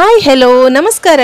Hi hello ನಮಸ್ಕಾರ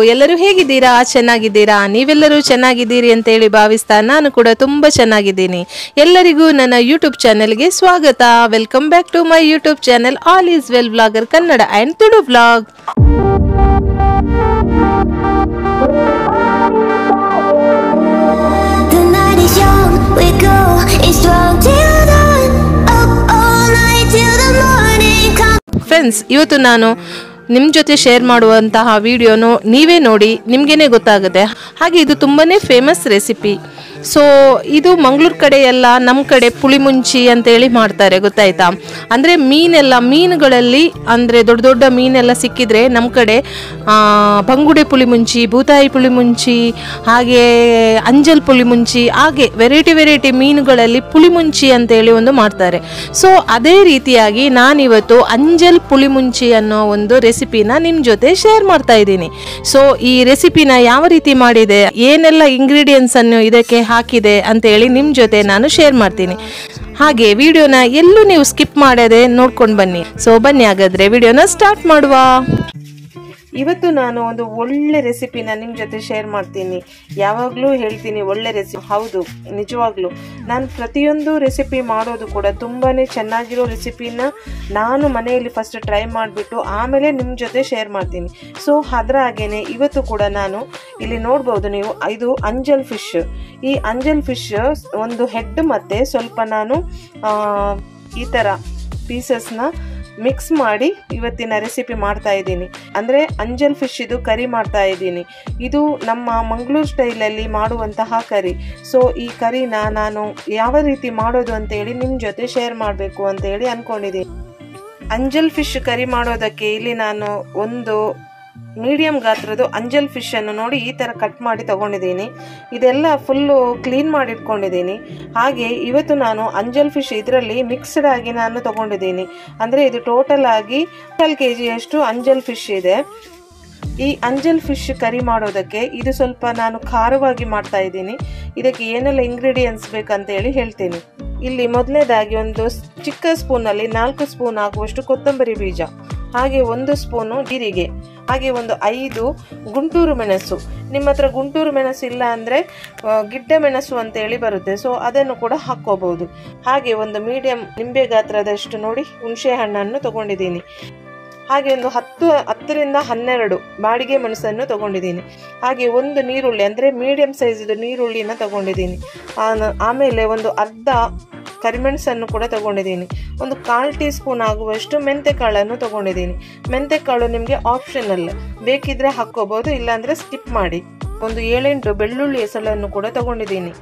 ಎಲ್ಲರೂ ಹೇಗಿದ್ದೀರಾ ಚೆನ್ನಾಗಿದ್ದೀರಾ ನೀವೆಲ್ಲರೂ ಚೆನ್ನಾಗಿದ್ದೀರಿ ಅಂತ ಹೇಳಿ ಭಾವಿಸ್ತಾ ನಾನು ಕೂಡ ತುಂಬಾ ಚೆನ್ನಾಗಿದ್ದೀನಿ ಎಲ್ಲರಿಗೂ ನನ್ನ ಯೂಟ್ಯೂಬ್ ಚಾನೆಲ್ಗೆ ಸ್ವಾಗತ welcome back to my YouTube channel all is well vlogger Kannada and Tulu vlog friends ಇವತ್ತು ನಾನು ನಿಮ್ಮ ಜೊತೆ ಶೇರ್ ಮಾಡುವಂತಹ ವಿಡಿಯೋನು ನೀವೇ ನೋಡಿ ನಿಮಗೇನೆ ಗೊತ್ತಾಗುತ್ತೆ ಹಾಗೆ ಇದು ತುಂಬಾನೇ ಫೇಮಸ್ ರೆಸಿಪಿ ಸೊ ಇದು ಮಂಗಳೂರು ಕಡೆ ಎಲ್ಲ ನಮ್ಮ ಕಡೆ ಪುಳಿಮುಂಚಿ ಅಂತ ಹೇಳಿ ಮಾಡ್ತಾರೆ ಗೊತ್ತಾಯ್ತಾ ಅಂದರೆ ಮೀನುಗಳಲ್ಲಿ ಅಂದರೆ ದೊಡ್ಡ ದೊಡ್ಡ ಮೀನೆಲ್ಲ ಸಿಕ್ಕಿದ್ರೆ ನಮ್ಮ ಕಡೆ ಬಂಗುಡೆ ಪುಳಿಮುಂಚಿ ಬೂತಾಯಿ ಪುಳಿಮುಂಚಿ ಹಾಗೆ ಅಂಜಲ್ ಪುಳಿಮುಂಚಿ ಹಾಗೆ ವೆರೈಟಿ ಮೀನುಗಳಲ್ಲಿ ಪುಳಿಮುಂಚಿ ಅಂತ ಹೇಳಿ ಒಂದು ಮಾಡ್ತಾರೆ ಸೊ ಅದೇ ರೀತಿಯಾಗಿ ನಾನಿವತ್ತು ಅಂಜಲ್ ಪುಳಿಮುಂಚಿ ಅನ್ನೋ ಒಂದು ರೆಸಿಪಿನ ನಿಮ್ಮ ಜೊತೆ ಶೇರ್ ಮಾಡ್ತಾ ಇದ್ದೀನಿ ಸೊ ಈ ರೆಸಿಪಿನ ಯಾವ ರೀತಿ ಮಾಡಿದೆ ಏನೆಲ್ಲ ಇಂಗ್ರೀಡಿಯೆಂಟ್ಸ್ ಅನ್ನು ಇದಕ್ಕೆ ಹಾಕಿದೆ ಅಂತ ಹೇಳಿ ನಿಮ್ಮ ಜೊತೆ ನಾನು ಶೇರ್ ಮಾಡ್ತೀನಿ ಹಾಗೆ ವಿಡಿಯೋನ ಎಲ್ಲೂ ನೀವು ಸ್ಕಿಪ್ ಮಾಡದೆ ನೋಡ್ಕೊಂಡು ಬನ್ನಿ ಸೊ ಬನ್ನಿ ಹಾಗಾದ್ರೆ ವಿಡಿಯೋನ ಸ್ಟಾರ್ಟ್ ಮಾಡುವ ಇವತ್ತು ನಾನು ಒಂದು ಒಳ್ಳೆ ರೆಸಿಪಿನ ನಿಮ್ಮ ಜೊತೆ ಶೇರ್ ಮಾಡ್ತೀನಿ ಯಾವಾಗಲೂ ಹೇಳ್ತೀನಿ ಒಳ್ಳೆ ರೆಸಿಪಿ ಹೌದು ನಿಜವಾಗ್ಲೂ ನಾನು ಪ್ರತಿಯೊಂದು ರೆಸಿಪಿ ಮಾಡೋದು ಕೂಡ ತುಂಬಾನೇ ಚೆನ್ನಾಗಿರೋ ರೆಸಿಪಿನ ನಾನು ಮನೆಯಲ್ಲಿ ಫಸ್ಟ್ ಟ್ರೈ ಮಾಡಿಬಿಟ್ಟು ಆಮೇಲೆ ನಿಮ್ಮ ಜೊತೆ ಶೇರ್ ಮಾಡ್ತೀನಿ ಸೊ ಅದರ ಹಾಗೇನೆ ಇವತ್ತು ಕೂಡ ನಾನು ಇಲ್ಲಿ ನೋಡ್ಬೋದು ನೀವು ಇದು ಅಂಜಲ್ ಫಿಶ್ ಈ ಅಂಜಲ್ ಫಿಶ್ ಒಂದು ಹೆಡ್ ಮತ್ತೆ ಸ್ವಲ್ಪ ನಾನು ಈ ಥರ ಪೀಸಸ್ನ ಮಿಕ್ಸ್ ಮಾಡಿ ಇವತ್ತಿನ ರೆಸಿಪಿ ಮಾಡ್ತಾ ಇದ್ದೀನಿ ಅಂದರೆ ಅಂಜಲ್ ಫಿಶ್ ಇದು ಕರಿ ಮಾಡ್ತಾ ಇದ್ದೀನಿ ಇದು ನಮ್ಮ ಮಂಗಳೂರು ಸ್ಟೈಲಲ್ಲಿ ಮಾಡುವಂತಹ ಕರಿ ಸೊ ಈ ಕರಿನ ನಾನು ಯಾವ ರೀತಿ ಮಾಡೋದು ಅಂತೇಳಿ ನಿಮ್ಮ ಜೊತೆ ಶೇರ್ ಮಾಡಬೇಕು ಅಂತೇಳಿ ಅಂದ್ಕೊಂಡಿದ್ದೀನಿ ಅಂಜಲ್ ಫಿಶ್ ಕರಿ ಮಾಡೋದಕ್ಕೆ ಇಲ್ಲಿ ನಾನು ಒಂದು ಮೀಡಿಯಂ ಗಾತ್ರದ ಅಂಜಲ್ ಫಿಶ್ ಅನ್ನು ನೋಡಿ ಈ ತರ ಕಟ್ ಮಾಡಿ ತಗೊಂಡಿದ್ದೀನಿ ಇದೆಲ್ಲ ಫುಲ್ಲು ಕ್ಲೀನ್ ಮಾಡಿ ಇಟ್ಕೊಂಡಿದ್ದೀನಿ ಹಾಗೆ ಇವತ್ತು ನಾನು ಅಂಜಲ್ ಫಿಶ್ ಇದರಲ್ಲಿ ಮಿಕ್ಸ್ಡ್ ಆಗಿ ನಾನು ತಗೊಂಡಿದ್ದೀನಿ ಅಂದ್ರೆ ಇದು ಟೋಟಲ್ ಆಗಿ 12 kg ಅಂಜಲ್ ಫಿಶ್ ಇದೆ ಈ ಅಂಜಲ್ ಫಿಶ್ ಕರಿ ಮಾಡೋದಕ್ಕೆ ಇದು ಸ್ವಲ್ಪ ನಾನು ಖಾರವಾಗಿ ಮಾಡ್ತಾ ಇದ್ದೀನಿ ಇದಕ್ಕೆ ಏನೆಲ್ಲ ಇಂಗ್ರೀಡಿಯೆಂಟ್ಸ್ ಬೇಕಂತ ಹೇಳಿ ಹೇಳ್ತೀನಿ ಇಲ್ಲಿ ಮೊದಲನೇದಾಗಿ ಒಂದು ಚಿಕ್ಕ ಸ್ಪೂನಲ್ಲಿ 4 ಸ್ಪೂನ್ ಆಗುವಷ್ಟು ಕೊತ್ತಂಬರಿ ಬೀಜ ಹಾಗೆ 1 ಸ್ಪೂನು ಜೀರಿಗೆ ಹಾಗೆ ಒಂದು 5 ಗುಂಟೂರು ಮೆಣಸು ನಿಮ್ಮ ಹತ್ರ ಗುಂಟೂರು ಮೆಣಸು ಇಲ್ಲ ಅಂದರೆ ಗಿಡ್ಡ ಮೆಣಸು ಅಂತ ಹೇಳಿ ಬರುತ್ತೆ ಸೊ ಅದನ್ನು ಕೂಡ ಹಾಕ್ಕೋಬಹುದು ಹಾಗೆ ಒಂದು ಮೀಡಿಯಂ ನಿಂಬೆ ಗಾತ್ರದಷ್ಟು ನೋಡಿ ಹುಣಸೆ ಹಣ್ಣನ್ನು ತಗೊಂಡಿದ್ದೀನಿ ಹಾಗೆ ಒಂದು 10ರಿಂದ 12 ಬಾಡಿಗೆ ಮೆಣಸನ್ನು ತಗೊಂಡಿದ್ದೀನಿ ಹಾಗೆ ಒಂದು ನೀರುಳ್ಳಿ ಅಂದರೆ ಮೀಡಿಯಂ ಸೈಜ್ ನೀರುಳ್ಳಿನ ತಗೊಂಡಿದ್ದೀನಿ ಆಮೇಲೆ ಒಂದು ಅರ್ಧ ಕರಿಮೆಣಸನ್ನು ಕೂಡ ತಗೊಂಡಿದ್ದೀನಿ ಒಂದು 1/4 ಟೀ ಸ್ಪೂನ್ ಆಗುವಷ್ಟು ಮೆಂತೆಕಾಳನ್ನು ತಗೊಂಡಿದ್ದೀನಿ ಮೆಂತೆಕಾಳು ನಿಮಗೆ ಆಪ್ಷನಲ್ ಬೇಕಿದ್ರೆ ಹಾಕ್ಕೋಬಹುದು ಇಲ್ಲಾಂದ್ರೆ ಸ್ಕಿಪ್ ಮಾಡಿ ಒಂದು 7-8 ಬೆಳ್ಳುಳ್ಳಿ ಎಸಳನ್ನು ಕೂಡ ತಗೊಂಡಿದ್ದೀನಿ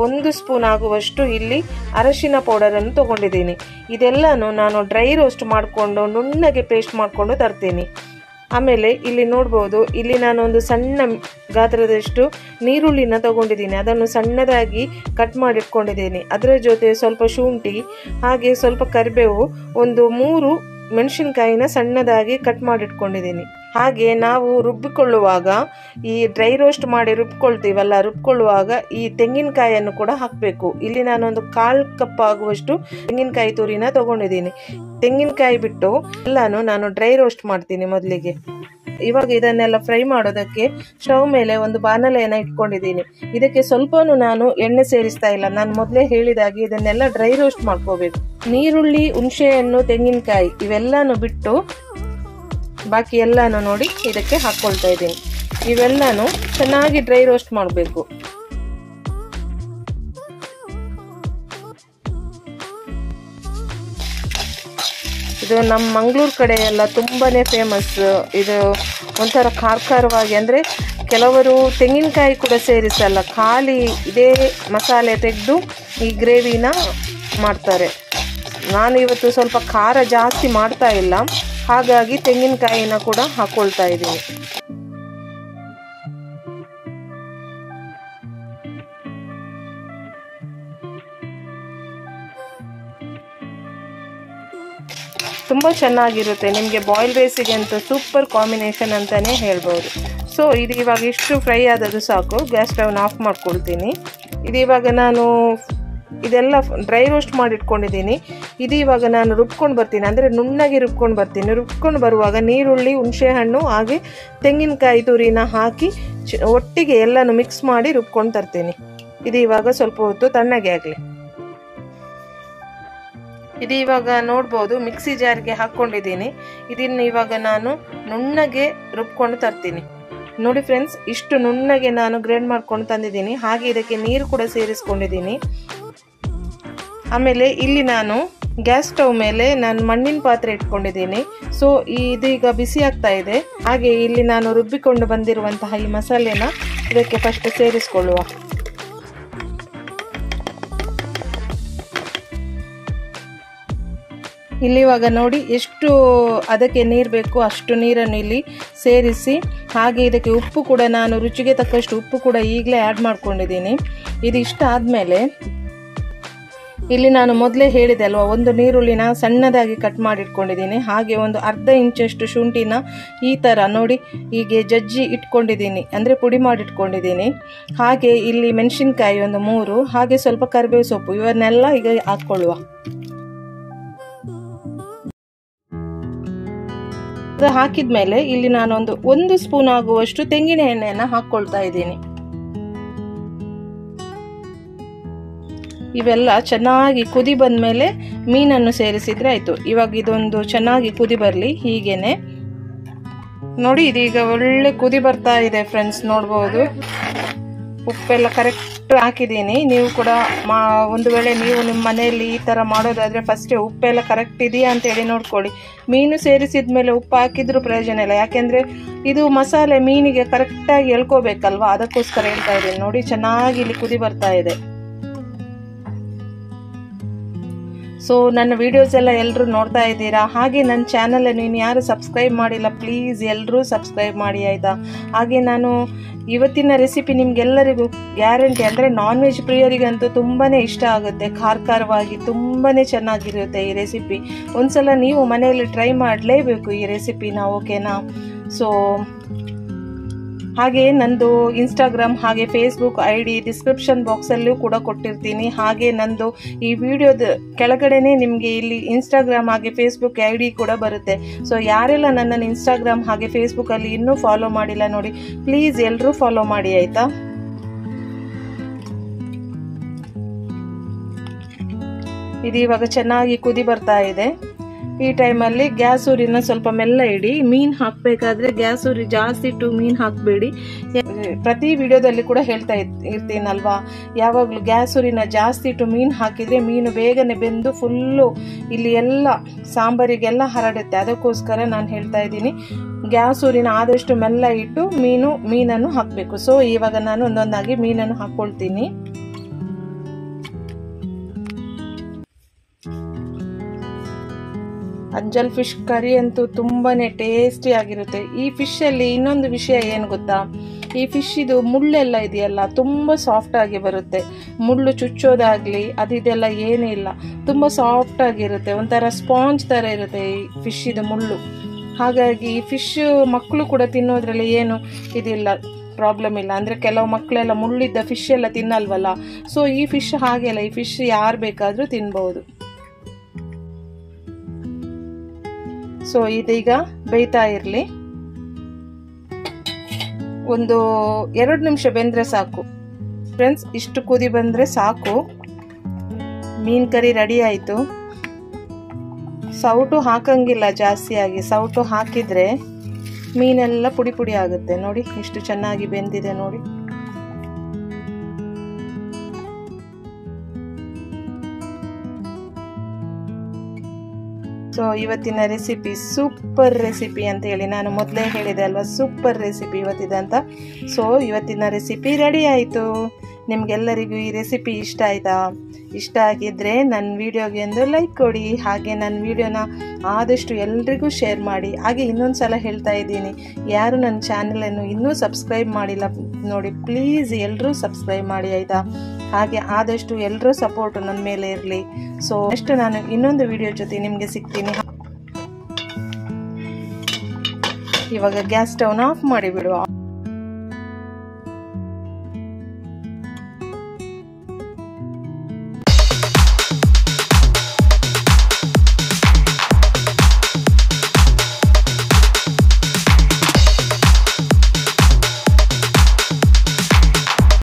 1 ಸ್ಪೂನ್ ಆಗುವಷ್ಟು ಇಲ್ಲಿ ಅರಶಿನ ಪೌಡರ್ ಅನ್ನು ತಗೊಂಡಿದ್ದೀನಿ ಇದೆಲ್ಲಾನು ನಾನು ಡ್ರೈ ರೋಸ್ಟ್ ಮಾಡಿಕೊಂಡು ನುಣ್ಣಗೆ ಪೇಸ್ಟ್ ಮಾಡಿಕೊಂಡು ತರ್ತೀನಿ ಆಮೇಲೆ ಇಲ್ಲಿ ನೋಡ್ಬೋದು ಇಲ್ಲಿ ನಾನು ಒಂದು ಸಣ್ಣ ಗಾತ್ರದಷ್ಟು ನೀರುಳ್ಳಿನ ತಗೊಂಡಿದ್ದೀನಿ ಅದನ್ನು ಸಣ್ಣದಾಗಿ ಕಟ್ ಮಾಡಿಟ್ಕೊಂಡಿದ್ದೀನಿ ಅದರ ಜೊತೆ ಸ್ವಲ್ಪ ಶುಂಠಿ ಹಾಗೆ ಸ್ವಲ್ಪ ಕರಿಬೇವು ಒಂದು 3 ಮೆಣಸಿನಕಾಯಿನ ಸಣ್ಣದಾಗಿ ಕಟ್ ಮಾಡಿಟ್ಕೊಂಡಿದ್ದೀನಿ ಹಾಗೆ ನಾವು ರುಬ್ಬಿಕೊಳ್ಳುವಾಗ ಈ ಡ್ರೈ ರೋಸ್ಟ್ ಮಾಡಿ ರುಬ್ಕೊಳ್ಳುವಾಗ ಈ ತೆಂಗಿನಕಾಯಿಯನ್ನು ಕೂಡ ಹಾಕಬೇಕು ಇಲ್ಲಿ ನಾನೊಂದು 1/4 ಕಪ್ ಆಗುವಷ್ಟು ತೆಂಗಿನಕಾಯಿ ತುರಿನ ತಗೊಂಡಿದ್ದೀನಿ ತೆಂಗಿನಕಾಯಿ ಬಿಟ್ಟು ಎಲ್ಲಾನು ನಾನು ಡ್ರೈ ರೋಸ್ಟ್ ಮಾಡ್ತೀನಿ ಮೊದಲಿಗೆ ಇವಾಗ ಇದನ್ನೆಲ್ಲ ಫ್ರೈ ಮಾಡೋದಕ್ಕೆ ಸ್ಟವ್ ಮೇಲೆ ಒಂದು ಬಾಣಲೆಯನ್ನು ಇಟ್ಕೊಂಡಿದ್ದೀನಿ ಇದಕ್ಕೆ ಸ್ವಲ್ಪನೂ ನಾನು ಎಣ್ಣೆ ಸೇರಿಸ್ತಾ ಇಲ್ಲ ನಾನು ಮೊದಲೇ ಹೇಳಿದಾಗೆ ಇದನ್ನೆಲ್ಲ ಡ್ರೈ ರೋಸ್ಟ್ ಮಾಡ್ಕೋಬೇಕು ನೀರುಳ್ಳಿ ಹುಣಸೆಹಣ್ಣು ತೆಂಗಿನಕಾಯಿ ಇವೆಲ್ಲಾನು ಬಿಟ್ಟು ಬಾಕಿ ಎಲ್ಲಾನು ನೋಡಿ ಇದಕ್ಕೆ ಹಾಕೊಳ್ತಾ ಇದ್ದೀನಿ ಇವೆಲ್ಲಾನು ಚೆನ್ನಾಗಿ ಡ್ರೈ ರೋಸ್ಟ್ ಮಾಡಬೇಕು ಇದು ನಮ್ಮ ಮಂಗಳೂರು ಕಡೆ ಎಲ್ಲ ತುಂಬಾನೇ ಫೇಮಸ್ ಇದು ಒಂಥರ ಖಾರವಾಗಿ ಅಂದರೆ ಕೆಲವರು ತೆಂಗಿನಕಾಯಿ ಕೂಡ ಸೇರಿಸಲ್ಲ ಖಾಲಿ ಇದೇ ಮಸಾಲೆ ತೆಗೆದು ಈ ಗ್ರೇವಿನ ಮಾಡ್ತಾರೆ ನಾನು ಇವತ್ತು ಸ್ವಲ್ಪ ಖಾರ ಜಾಸ್ತಿ ಮಾಡ್ತಾ ಇಲ್ಲ ಹಾಗಾಗಿ ತೆಂಗಿನಕಾಯಿನ ಕೂಡ ಹಾಕೊಳ್ತಾ ಇದ್ದೀನಿ ತುಂಬ ಚೆನ್ನಾಗಿರುತ್ತೆ ನಿಮಗೆ ಬಾಯ್ಲ್ ರೈಸಿಗೆ ಅಂತ ಸೂಪರ್ ಕಾಂಬಿನೇಷನ್ ಅಂತಲೇ ಹೇಳ್ಬೋದು ಸೊ ಇದು ಇವಾಗ ಇಷ್ಟು ಫ್ರೈ ಆದದ್ದು ಸಾಕು ಗ್ಯಾಸ್ ಸ್ಟವ್ನ ಆಫ್ ಮಾಡ್ಕೊಳ್ತೀನಿ ಇದು ಇವಾಗ ನಾನು ಇದೆಲ್ಲ ಡ್ರೈ ರೋಸ್ಟ್ ಮಾಡಿ ಇಟ್ಕೊಂಡಿದ್ದೀನಿ. ಇದು ಇವಾಗ ನಾನು ರುಬ್ಕೊಂಡು ಬರ್ತೀನಿ, ಅಂದರೆ ನುಣ್ಣಗೆ ರುಬ್ಕೊಂಡು ಬರ್ತೀನಿ. ರುಬ್ಕೊಂಡು ಬರುವಾಗ ನೀರುಳ್ಳಿ, ಹುಣಸೆಹಣ್ಣು ಹಾಗೆ ತೆಂಗಿನಕಾಯಿ ತುರಿನ ಹಾಕಿ ಒಟ್ಟಿಗೆ ಎಲ್ಲನೂ ಮಿಕ್ಸ್ ಮಾಡಿ ರುಬ್ಕೊಂಡು ತರ್ತೀನಿ. ಇದು ಇವಾಗ ಸ್ವಲ್ಪ ಹೊತ್ತು ತಣ್ಣಗೆ ಆಗಲಿ. ಇದು ಇವಾಗ ನೋಡ್ಬೋದು ಮಿಕ್ಸಿ ಜಾರ್ಗೆ ಹಾಕ್ಕೊಂಡಿದ್ದೀನಿ. ಇದನ್ನು ಇವಾಗ ನಾನು ನುಣ್ಣಗೆ ರುಬ್ಕೊಂಡು ತರ್ತೀನಿ. ನೋಡಿ ಫ್ರೆಂಡ್ಸ್, ಇಷ್ಟು ನುಣ್ಣಗೆ ನಾನು ಗ್ರೈಂಡ್ ಮಾಡ್ಕೊಂಡು ತಂದಿದ್ದೀನಿ. ಹಾಗೆ ಇದಕ್ಕೆ ನೀರು ಕೂಡ ಸೇರಿಸ್ಕೊಂಡಿದ್ದೀನಿ. ಆಮೇಲೆ ಇಲ್ಲಿ ನಾನು ಗ್ಯಾಸ್ ಸ್ಟವ್ ಮೇಲೆ ನಾನು ಮಣ್ಣಿನ ಪಾತ್ರೆ ಇಟ್ಕೊಂಡಿದ್ದೀನಿ. ಸೊ ಇದೀಗ ಬಿಸಿ ಆಗ್ತಾ ಇದೆ. ಹಾಗೆ ಇಲ್ಲಿ ನಾನು ರುಬ್ಬಿಕೊಂಡು ಬಂದಿರುವಂತಹ ಈ ಮಸಾಲೆನ ಇದಕ್ಕೆ ಫಸ್ಟ್ ಸೇರಿಸ್ಕೊಳ್ಳುವ. ಇಲ್ಲಿ ಇವಾಗ ನೋಡಿ ಎಷ್ಟು ಅದಕ್ಕೆ ನೀರು ಬೇಕು ಅಷ್ಟು ನೀರನ್ನು ಇಲ್ಲಿ ಸೇರಿಸಿ, ಹಾಗೆ ಇದಕ್ಕೆ ಉಪ್ಪು ಕೂಡ ನಾನು ರುಚಿಗೆ ತಕ್ಕಷ್ಟು ಉಪ್ಪು ಕೂಡ ಈಗಲೇ ಆ್ಯಡ್ ಮಾಡ್ಕೊಂಡಿದ್ದೀನಿ. ಇದು ಇಷ್ಟ ಆದಮೇಲೆ ಇಲ್ಲಿ ನಾನು ಮೊದಲೇ ಹೇಳಿದೆ ಅಲ್ವಾ, ಒಂದು ನೀರುಳ್ಳಿನ ಸಣ್ಣದಾಗಿ ಕಟ್ ಮಾಡಿಟ್ಕೊಂಡಿದ್ದೀನಿ. ಹಾಗೆ ಒಂದು ಅರ್ಧ ಇಂಚಷ್ಟು ಶುಂಠಿನ ಈ ಥರ ನೋಡಿ ಹೀಗೆ ಜಜ್ಜಿ ಇಟ್ಕೊಂಡಿದ್ದೀನಿ, ಅಂದರೆ ಪುಡಿ ಮಾಡಿಟ್ಕೊಂಡಿದ್ದೀನಿ. ಹಾಗೆ ಇಲ್ಲಿ ಮೆಣಸಿನ್ಕಾಯಿ ಒಂದು 3, ಹಾಗೆ ಸ್ವಲ್ಪ ಕರಿಬೇವು ಸೊಪ್ಪು, ಇವನ್ನೆಲ್ಲ ಈಗ ಹಾಕ್ಕೊಳ್ಳುವ. ಹಾಕಿದ ಮೇಲೆ ಇಲ್ಲಿ ನಾನು ಒಂದು ಸ್ಪೂನ್ ಆಗುವಷ್ಟು ತೆಂಗಿನ ಎಣ್ಣೆಯನ್ನು ಹಾಕ್ಕೊಳ್ತಾ ಇದ್ದೀನಿ. ಇವೆಲ್ಲ ಚೆನ್ನಾಗಿ ಕುದಿ ಬಂದ ಮೇಲೆ ಮೀನನ್ನು ಸೇರಿಸಿದ್ರೆ ಆಯ್ತು. ಇವಾಗ ಇದೊಂದು ಚೆನ್ನಾಗಿ ಕುದಿ ಬರಲಿ. ಹೀಗೇನೆ ನೋಡಿ, ಇದೀಗ ಒಳ್ಳೆ ಕುದಿ ಬರ್ತಾ ಇದೆ ಫ್ರೆಂಡ್ಸ್, ನೋಡ್ಬೋದು. ಉಪ್ಪೆಲ್ಲ ಕರೆಕ್ಟ್ ಹಾಕಿದ್ದೀನಿ. ನೀವು ಕೂಡ ಒಂದು ವೇಳೆ ನೀವು ನಿಮ್ಮ ಮನೆಯಲ್ಲಿ ಈ ಥರ ಮಾಡೋದಾದರೆ ಫಸ್ಟೇ ಉಪ್ಪೆಲ್ಲ ಕರೆಕ್ಟ್ ಇದೆಯಾ ಅಂತೇಳಿ ನೋಡ್ಕೊಳ್ಳಿ. ಮೀನು ಸೇರಿಸಿದ ಮೇಲೆ ಉಪ್ಪು ಹಾಕಿದ್ರೂ ಪ್ರಯೋಜನ ಇಲ್ಲ, ಯಾಕೆಂದರೆ ಇದು ಮಸಾಲೆ ಮೀನಿಗೆ ಕರೆಕ್ಟಾಗಿ ಎಳ್ಕೋಬೇಕಲ್ವಾ, ಅದಕ್ಕೋಸ್ಕರ ಹೇಳ್ತಾ ಇದ್ದೀನಿ. ನೋಡಿ ಚೆನ್ನಾಗಿ ಇಲ್ಲಿ ಕುದಿ ಬರ್ತಾ ಇದೆ. ಸೊ ನನ್ನ ವಿಡಿಯೋಸ್ ಎಲ್ಲ ಎಲ್ಲರೂ ನೋಡ್ತಾ ಇದ್ದೀರಾ. ಹಾಗೆ ನನ್ನ ಚಾನಲನ್ನು ಇನ್ನು ಯಾರು ಸಬ್ಸ್ಕ್ರೈಬ್ ಮಾಡಿಲ್ಲ ಪ್ಲೀಸ್ ಎಲ್ಲರೂ ಸಬ್ಸ್ಕ್ರೈಬ್ ಮಾಡಿ ಆಯಿತಾ. ಹಾಗೆ ನಾನು ಇವತ್ತಿನ ರೆಸಿಪಿ ನಿಮಗೆಲ್ಲರಿಗೂ ಗ್ಯಾರಂಟಿ, ಅಂದರೆ ನಾನ್ ವೆಜ್ ಪ್ರಿಯರಿಗಂತೂ ತುಂಬಾ ಇಷ್ಟ ಆಗುತ್ತೆ. ಖಾರವಾಗಿ ತುಂಬಾ ಚೆನ್ನಾಗಿರುತ್ತೆ ಈ ರೆಸಿಪಿ. ಒಂದ್ಸಲ ನೀವು ಮನೆಯಲ್ಲಿ ಟ್ರೈ ಮಾಡಲೇಬೇಕು ಈ ರೆಸಿಪಿನ, ಓಕೆನಾ. ಸೊ ಹಾಗೆ ನಂದು ಇನ್ಸ್ಟಾಗ್ರಾಮ್ ಹಾಗೆ ಫೇಸ್ಬುಕ್ ID ಡಿಸ್ಕ್ರಿಪ್ಷನ್ ಬಾಕ್ಸಲ್ಲೂ ಕೂಡ ಕೊಟ್ಟಿರ್ತೀನಿ. ಹಾಗೆ ನಂದು ಈ ವಿಡಿಯೋದ ಕೆಳಗಡೆನೆ ನಿಮಗೆ ಇಲ್ಲಿ ಇನ್ಸ್ಟಾಗ್ರಾಮ್ ಹಾಗೆ ಫೇಸ್ಬುಕ್ ID ಕೂಡ ಬರುತ್ತೆ. ಸೊ ಯಾರೆಲ್ಲ ನನ್ನನ್ನು ಇನ್ಸ್ಟಾಗ್ರಾಮ್ ಹಾಗೆ ಫೇಸ್ಬುಕ್ಕಲ್ಲಿ ಇನ್ನೂ ಫಾಲೋ ಮಾಡಿಲ್ಲ ನೋಡಿ, ಪ್ಲೀಸ್ ಎಲ್ಲರೂ ಫಾಲೋ ಮಾಡಿ ಆಯಿತಾ. ಇದು ಇವಾಗ ಚೆನ್ನಾಗಿ ಕುದಿ ಬರ್ತಾ ಇದೆ. ಈ ಟೈಮಲ್ಲಿ ಗ್ಯಾಸ್ ಊರಿನ ಸ್ವಲ್ಪ ಮೆಲ್ಲ ಇಡಿ. ಮೀನು ಹಾಕಬೇಕಾದ್ರೆ ಗ್ಯಾಸ್ ಊರಿ ಜಾಸ್ತಿ ಇಟ್ಟು ಮೀನು ಹಾಕಬೇಡಿ. ಪ್ರತಿ ವಿಡಿಯೋದಲ್ಲಿ ಕೂಡ ಹೇಳ್ತಾ ಇರ್ತೀನಲ್ವಾ, ಯಾವಾಗಲೂ ಗ್ಯಾಸ್ ಊರಿನ ಜಾಸ್ತಿ ಇಟ್ಟು ಮೀನು ಹಾಕಿದರೆ ಮೀನು ಬೇಗನೆ ಬೆಂದು ಫುಲ್ಲು ಇಲ್ಲಿ ಎಲ್ಲ ಸಾಂಬಾರಿಗೆಲ್ಲ ಹರಡುತ್ತೆ. ಅದಕ್ಕೋಸ್ಕರ ನಾನು ಹೇಳ್ತಾ ಇದ್ದೀನಿ, ಗ್ಯಾಸ್ ಊರಿನ ಆದಷ್ಟು ಮೆಲ್ಲ ಇಟ್ಟು ಮೀನನ್ನು ಹಾಕಬೇಕು. ಸೊ ಇವಾಗ ನಾನು ಒಂದೊಂದಾಗಿ ಮೀನನ್ನು ಹಾಕ್ಕೊಳ್ತೀನಿ. ಅಂಜಲ್ ಫಿಶ್ ಕರಿ ಅಂತೂ ತುಂಬಾನೇ ಟೇಸ್ಟಿ ಆಗಿರುತ್ತೆ. ಈ ಫಿಶಲ್ಲಿ ಇನ್ನೊಂದು ವಿಷಯ ಏನು ಗೊತ್ತಾ, ಈ ಫಿಶ್ ಇದು ಮುಳ್ಳೆಲ್ಲ ಇದೆಯಲ್ಲ ತುಂಬ ಸಾಫ್ಟ್ ಆಗಿ ಬರುತ್ತೆ. ಮುಳ್ಳು ಚುಚ್ಚೋದಾಗ್ಲಿ ಅದಿದೆಲ್ಲ ಏನೂ ಇಲ್ಲ, ತುಂಬ ಸಾಫ್ಟ್ ಆಗಿರುತ್ತೆ. ಒಂಥರ ಸ್ಪಾಂಜ್ ಥರ ಇರುತ್ತೆ ಈ ಫಿಶ್ ಇದು ಮುಳ್ಳು. ಹಾಗಾಗಿ ಈ ಫಿಶ್ ಮಕ್ಕಳು ಕೂಡ ತಿನ್ನೋದ್ರಲ್ಲಿ ಏನು ಇದಿಲ್ಲ, ಪ್ರಾಬ್ಲಮ್ ಇಲ್ಲ. ಅಂದರೆ ಕೆಲವು ಮಕ್ಕಳೆಲ್ಲ ಮುಳ್ಳಿದ್ದ ಫಿಶ್ ಎಲ್ಲ ತಿನ್ನಲ್ವಲ್ಲ. ಸೊ ಈ ಫಿಶ್ ಹಾಗೆಲ್ಲ, ಈ ಫಿಶ್ ಯಾರು ಬೇಕಾದರೂ ತಿನ್ಬಹುದು. ಸೊ ಇದೀಗ ಬೇಯ್ತಾ ಇರಲಿ. ಒಂದು 2 ನಿಮಿಷ ಬೆಂದರೆ ಸಾಕು ಫ್ರೆಂಡ್ಸ್. ಇಷ್ಟು ಕುದಿ ಬಂದರೆ ಸಾಕು. ಮೀನು ಕರಿ ರೆಡಿ ಆಯಿತು. ಸೌಟು ಹಾಕಂಗಿಲ್ಲ ಜಾಸ್ತಿಯಾಗಿ, ಸೌಟು ಹಾಕಿದರೆ ಮೀನೆಲ್ಲ ಪುಡಿ ಪುಡಿ ಆಗುತ್ತೆ. ನೋಡಿ ಇಷ್ಟು ಚೆನ್ನಾಗಿ ಬೆಂದಿದೆ ನೋಡಿ. ಸೊ ಇವತ್ತಿನ ರೆಸಿಪಿ ಸೂಪರ್ ರೆಸಿಪಿ ಅಂತ ಹೇಳಿ ನಾನು ಮೊದಲೇ ಹೇಳಿದೆ ಅಲ್ವಾ, ಸೂಪರ್ ರೆಸಿಪಿ ಇವತ್ತಿದಂತ. ಸೊ ಇವತ್ತಿನ ರೆಸಿಪಿ ರೆಡಿ ಆಯಿತು. ನಿಮಗೆಲ್ಲರಿಗೂ ಈ ರೆಸಿಪಿ ಇಷ್ಟ ಆಯಿತಾ? ಇಷ್ಟ ಆಗಿದ್ದರೆ ನನ್ನ ವಿಡಿಯೋಗೆ ಒಂದು ಲೈಕ್ ಕೊಡಿ. ಹಾಗೆ ನನ್ನ ವಿಡಿಯೋನ ಆದಷ್ಟು ಎಲ್ರಿಗೂ ಶೇರ್ ಮಾಡಿ. ಹಾಗೆ ಇನ್ನೊಂದು ಸಲ ಹೇಳ್ತಾ ಇದ್ದೀನಿ, ಯಾರು ನನ್ನ ಚಾನಲನ್ನು ಇನ್ನೂ ಸಬ್ಸ್ಕ್ರೈಬ್ ಮಾಡಿಲ್ಲ ನೋಡಿ, ಪ್ಲೀಸ್ ಎಲ್ಲರೂ ಸಬ್ಸ್ಕ್ರೈಬ್ ಮಾಡಿ ಆಯಿತಾ. ಹಾಗೆ ಆದಷ್ಟು ಎಲ್ಲರೂ ಸಪೋರ್ಟ್ ನನ್ನ ಮೇಲೆ ಇರಲಿ. ಸೊ ನೆಕ್ಸ್ಟ್ ನಾನು ಇನ್ನೊಂದು ವಿಡಿಯೋ ಜೊತೆ ನಿಮಗೆ ಸಿಗ್ತೀನಿ. ಇವಾಗ ಗ್ಯಾಸ್ ಸ್ಟವ್ನ ಆಫ್ ಮಾಡಿಬಿಡುವ.